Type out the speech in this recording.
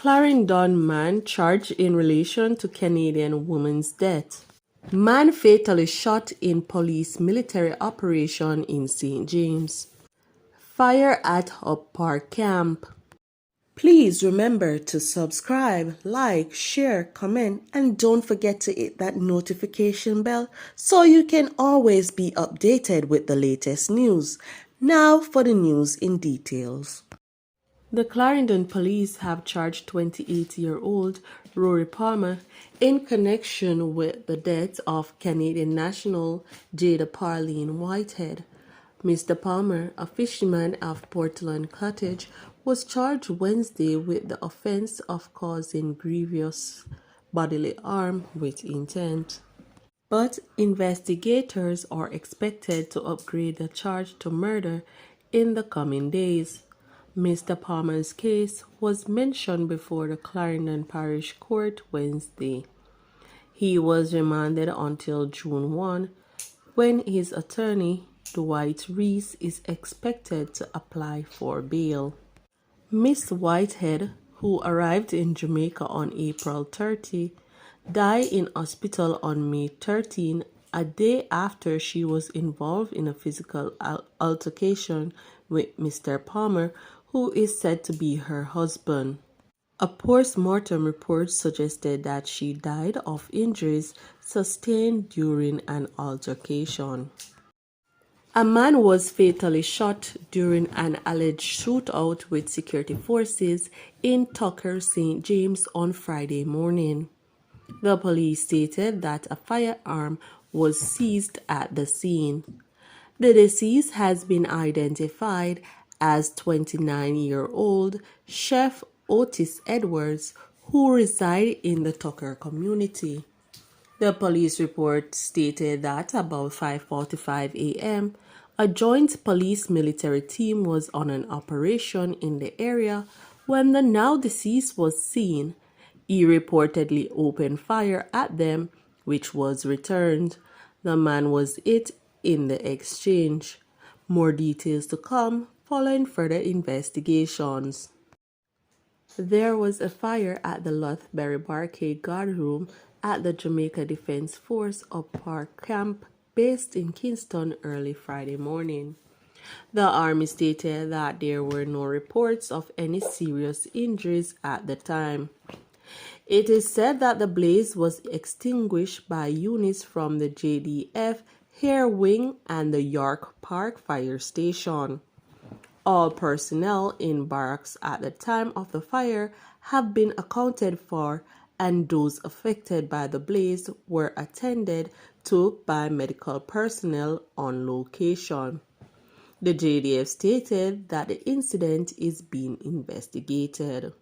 Clarendon man charged in relation to Canadian woman's death. Man fatally shot in police military operation in St. James. Fire at Up Park Camp. Please remember to subscribe, like, share, comment, and don't forget to hit that notification bell so you can always be updated with the latest news. Now for the news in details. The Clarendon police have charged 28-year-old Rory Palmer in connection with the death of Canadian national Jada Parleen Whitehead. Mr. Palmer, a fisherman of Portland Cottage, was charged Wednesday with the offense of causing grievous bodily harm with intent. But investigators are expected to upgrade the charge to murder in the coming days. Mr. Palmer's case was mentioned before the Clarendon Parish Court Wednesday. He was remanded until June 1, when his attorney, Dwight Reese, is expected to apply for bail. Miss Whitehead, who arrived in Jamaica on April 30, died in hospital on May 13, a day after she was involved in a physical altercation with Mr. Palmer, who is said to be her husband. A post-mortem report suggested that she died of injuries sustained during an altercation. A man was fatally shot during an alleged shootout with security forces in Tucker, St. James on Friday morning. The police stated that a firearm was seized at the scene. The deceased has been identified as 29-year-old Chef Otis Edwards, who reside in the Tucker community. The police report stated that about 5:45 a.m., a joint police-military team was on an operation in the area when the now deceased was seen. He reportedly opened fire at them, which was returned. The man was hit in the exchange. More details to come following further investigations. There was a fire at the Lothbury Barcade Guardroom at the Jamaica Defense Force Up Park Camp based in Kingston early Friday morning. The Army stated that there were no reports of any serious injuries at the time. It is said that the blaze was extinguished by units from the JDF Air Wing and the York Park Fire Station. All personnel in barracks at the time of the fire have been accounted for, and those affected by the blaze were attended to by medical personnel on location. The JDF stated that the incident is being investigated.